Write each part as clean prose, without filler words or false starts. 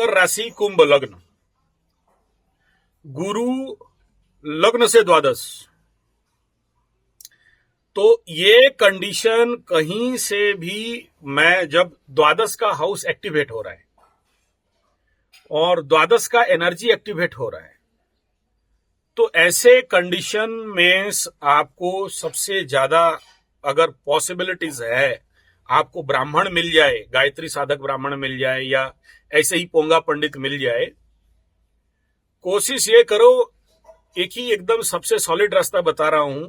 मकर राशि कुंभ लग्न, गुरु लग्न से द्वादश, तो ये कंडीशन कहीं से भी, मैं जब द्वादश का हाउस एक्टिवेट हो रहा है और द्वादश का एनर्जी एक्टिवेट हो रहा है, तो ऐसे कंडीशन में आपको सबसे ज्यादा अगर पॉसिबिलिटीज है, आपको ब्राह्मण मिल जाए, गायत्री साधक ब्राह्मण मिल जाए या ऐसे ही पोंगा पंडित मिल जाए, कोशिश ये करो, एक ही एकदम सबसे सॉलिड रास्ता बता रहा हूं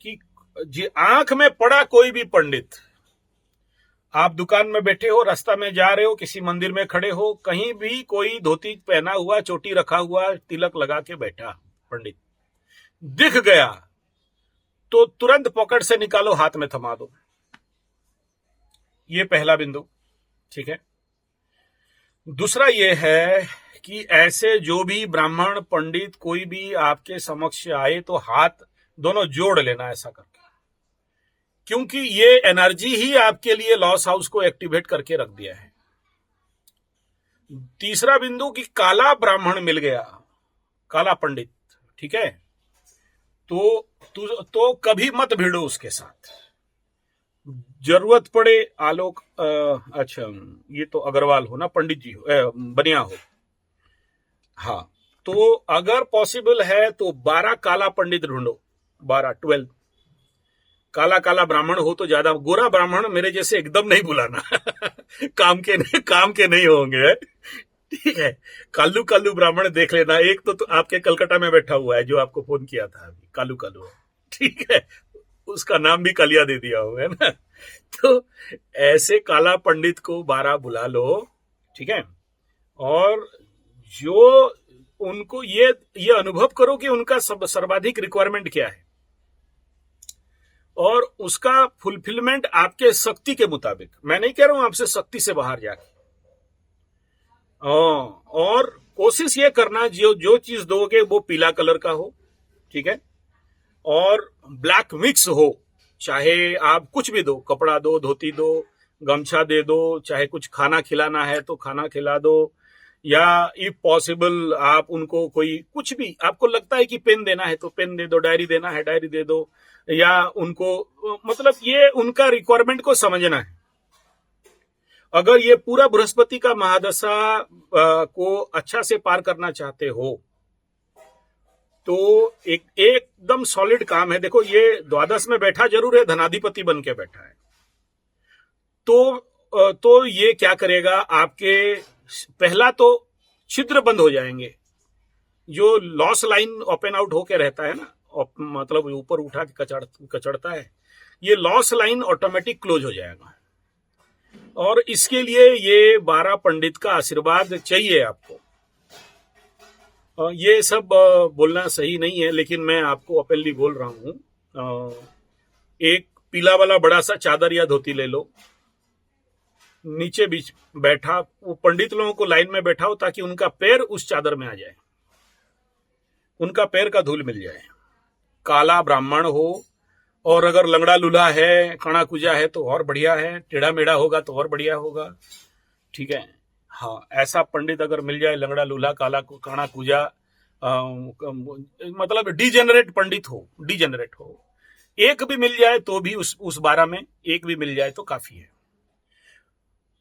कि जी आंख में पड़ा कोई भी पंडित, आप दुकान में बैठे हो, रास्ता में जा रहे हो, किसी मंदिर में खड़े हो, कहीं भी कोई धोती पहना हुआ, चोटी रखा हुआ, तिलक लगा के बैठा पंडित दिख गया तो तुरंत पॉकेट से निकालो, हाथ में थमा दो। ये पहला बिंदु, ठीक है। दूसरा ये है कि ऐसे जो भी ब्राह्मण पंडित कोई भी आपके समक्ष आए तो हाथ दोनों जोड़ लेना ऐसा करके, क्योंकि ये एनर्जी ही आपके लिए लॉस हाउस को एक्टिवेट करके रख दिया है। तीसरा बिंदु कि काला ब्राह्मण मिल गया, काला पंडित, ठीक है, तो कभी मत भिड़ो उसके साथ। जरूरत पड़े आलोक, अच्छा ये तो अग्रवाल हो ना, पंडित जी हो, बनिया हो, हाँ, तो अगर पॉसिबल है तो 12 काला पंडित ढूंढो, 12 काला काला ब्राह्मण हो तो ज्यादा। गोरा ब्राह्मण मेरे जैसे एकदम नहीं बुलाना काम के नहीं होंगे, ठीक है। कालू कालू ब्राह्मण देख लेना, एक तो आपके कलकत्ता में बैठा हुआ है जो आपको फोन किया था अभी, कालू कालू, ठीक है, उसका नाम भी कालिया दे दिया हुआ है ना। तो ऐसे काला पंडित को 12 बुला लो, ठीक है, और जो उनको ये अनुभव करो कि उनका सर्वाधिक रिक्वायरमेंट क्या है और उसका फुलफिलमेंट आपके शक्ति के मुताबिक। मैं नहीं कह रहा हूं आपसे शक्ति से बाहर जाके, और कोशिश ये करना जो चीज दोगे वो पीला कलर का हो, ठीक है, और ब्लैक मिक्स हो। चाहे आप कुछ भी दो, कपड़ा दो, धोती दो, गमछा दे दो, चाहे कुछ खाना खिलाना है तो खाना खिला दो, या इफ पॉसिबल आप उनको कोई कुछ भी आपको लगता है कि पेन देना है तो पेन दे दो, डायरी देना है डायरी दे दो, या उनको मतलब ये उनका रिक्वायरमेंट को समझना है। अगर ये पूरा बृहस्पति का महादशा को अच्छा से पार करना चाहते हो तो एकदम सॉलिड काम है। देखो ये द्वादश में बैठा जरूर है, धनाधिपति बन के बैठा है, तो ये क्या करेगा, आपके पहला तो छिद्र बंद हो जाएंगे, जो लॉस लाइन ओपन आउट होके रहता है ना, मतलब ऊपर उठा के कचड़ता है, ये लॉस लाइन ऑटोमेटिक क्लोज हो जाएगा। और इसके लिए ये 12 पंडित का आशीर्वाद चाहिए आपको। ये सब बोलना सही नहीं है, लेकिन मैं आपको ओपनली बोल रहा हूं। एक पीला वाला बड़ा सा चादर या धोती ले लो, नीचे बीच बैठा, वो पंडित लोगों को लाइन में बैठाओ ताकि उनका पैर उस चादर में आ जाए, उनका पैर का धूल मिल जाए। काला ब्राह्मण हो, और अगर लंगड़ा लूल्हा है, काना कुजा है तो और बढ़िया है, टेढ़ा मेढ़ा होगा तो और बढ़िया होगा, ठीक है। हाँ, ऐसा पंडित अगर मिल जाए, लंगड़ा लूल्हा, काना कुजा, मतलब डिजेनरेट पंडित हो, डिजेनरेट हो, एक भी मिल जाए तो भी उस 12 में एक भी मिल जाए तो काफी है।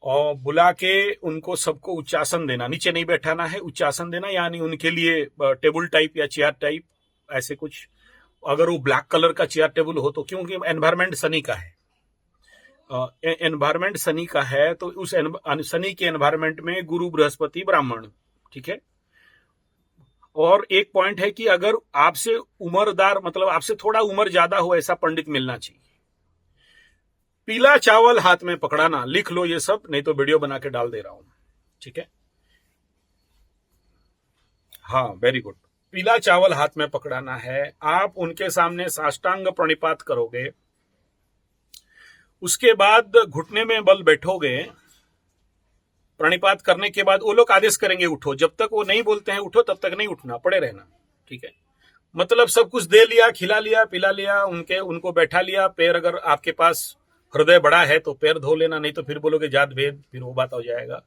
और बुला के उनको सबको उच्चासन देना, नीचे नहीं बैठाना है, उच्चासन देना, यानी उनके लिए टेबल टाइप या चेयर टाइप ऐसे कुछ, अगर वो ब्लैक कलर का चेयर टेबल हो तो, क्योंकि एनवायरमेंट शनि का है, एनवायरमेंट शनि का है, तो उस शनि के एनवायरमेंट में गुरु बृहस्पति ब्राह्मण, ठीक है। और एक पॉइंट है कि अगर आपसे उम्रदार, मतलब आपसे थोड़ा उम्र ज्यादा हो, ऐसा पंडित मिलना चाहिए। पीला चावल हाथ में पकड़ाना, लिख लो ये सब, नहीं तो वीडियो बना के डाल दे रहा हूं, ठीक है। हाँ, वेरी गुड। पीला चावल हाथ में पकड़ाना है, आप उनके सामने साष्टांग प्रणिपात करोगे, उसके बाद घुटने में बल बैठोगे, प्रणिपात करने के बाद वो लोग आदेश करेंगे उठो, जब तक वो नहीं बोलते हैं उठो तब तक नहीं उठना, पड़े रहना, ठीक है। मतलब सब कुछ दे लिया, खिला लिया, पिला लिया, उनको बैठा लिया, पैर अगर आपके पास हृदय बड़ा है तो पैर धो लेना, नहीं तो फिर बोलोगे जात भेद, फिर वो बात हो जाएगा।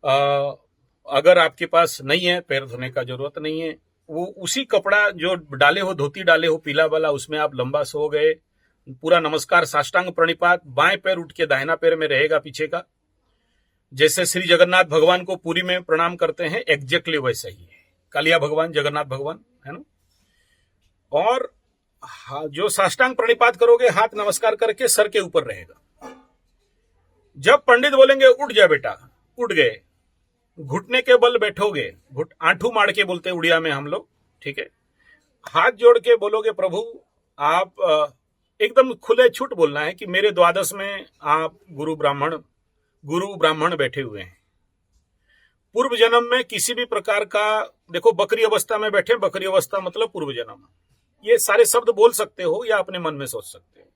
अगर आपके पास नहीं है, पैर धोने का जरूरत नहीं है, वो उसी कपड़ा जो डाले हो, धोती डाले हो पीला वाला, उसमें आप लंबा सो गए, पूरा नमस्कार साष्टांग प्रणिपात, बाएं पैर उठ के दाहिना पैर में रहेगा पीछे का, जैसे श्री जगन्नाथ भगवान को पूरी में प्रणाम करते हैं, एग्जैक्टली वैसा ही है। कालिया भगवान, जगन्नाथ भगवान, है ना। और जो साष्टांग प्रणिपात करोगे, हाथ नमस्कार करके सर के ऊपर रहेगा। जब पंडित बोलेंगे उठ जा बेटा, उठ गए, घुटने के बल बैठोगे, आंठू मार के बोलते उड़िया में हम लोग, ठीक है। हाथ जोड़ के बोलोगे प्रभु आप, एकदम खुले छूट बोलना है कि मेरे द्वादश में आप गुरु ब्राह्मण बैठे हुए हैं। पूर्व जन्म में किसी भी प्रकार का, देखो बकरी अवस्था में बैठे, बकरी अवस्था मतलब पूर्व जन्म, ये सारे शब्द बोल सकते हो या अपने मन में सोच सकते हो।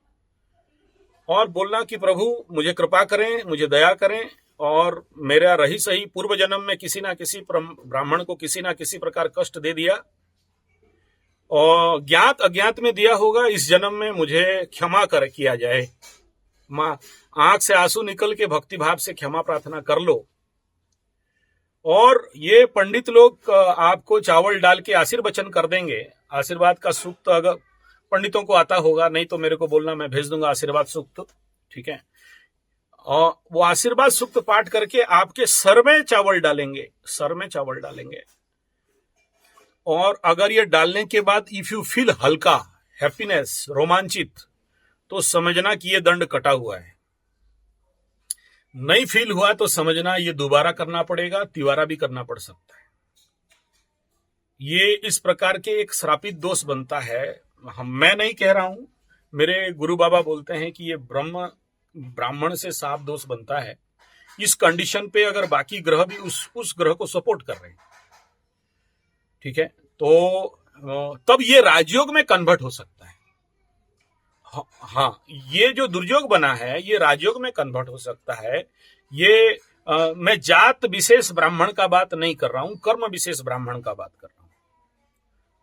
और बोलना कि प्रभु मुझे कृपा करें, मुझे दया करें, और मेरा रही सही पूर्व जन्म में किसी ना किसी ब्राह्मण को किसी ना किसी प्रकार कष्ट दे दिया, और ज्ञात अज्ञात में दिया होगा, इस जन्म में मुझे क्षमा किया जाए। मां आंख से आंसू निकल के भक्ति भाव से क्षमा प्रार्थना कर लो। और ये पंडित लोग आपको चावल डाल के आशीर्वचन कर देंगे। आशीर्वाद का सूक्त अगर पंडितों को आता होगा, नहीं तो मेरे को बोलना, मैं भेज दूंगा आशीर्वाद सूक्त, ठीक है। और वो आशीर्वाद सूक्त पाठ करके आपके सर में चावल डालेंगे, सर में चावल डालेंगे। और अगर ये डालने के बाद इफ यू फील हल्का, हैप्पीनेस, रोमांचित, तो समझना कि ये दंड कटा हुआ है। नहीं फील हुआ तो समझना ये दोबारा करना पड़ेगा, तिवारा भी करना पड़ सकता है। ये इस प्रकार के एक श्रापित दोष बनता है। मैं नहीं कह रहा हूं, मेरे गुरु बाबा बोलते हैं कि ये ब्राह्मण से साफ दोष बनता है। इस कंडीशन पे अगर बाकी ग्रह भी उस ग्रह को सपोर्ट कर रहे हैं, ठीक है, तो तब ये राजयोग में कन्वर्ट हो सकता है। हाँ, ये जो दुर्योग बना है ये राजयोग में कन्वर्ट हो सकता है। ये मैं जात विशेष ब्राह्मण का बात नहीं कर रहा हूं, कर्म विशेष ब्राह्मण का बात कर रहा हूं,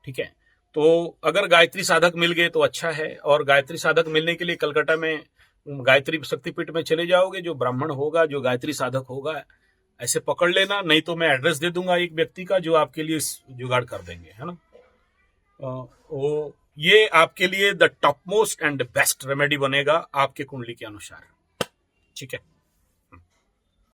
ठीक है। तो अगर गायत्री साधक मिल गए तो अच्छा है, और गायत्री साधक मिलने के लिए कलकत्ता में गायत्री शक्तिपीठ में चले जाओगे, जो ब्राह्मण होगा, जो गायत्री साधक होगा, ऐसे पकड़ लेना, नहीं तो मैं एड्रेस दे दूंगा एक व्यक्ति का जो आपके लिए जुगाड़ कर देंगे, है ना। वो ये आपके लिए the top most and best remedy बनेगा आपके कुंडली के अनुसार, ठीक है।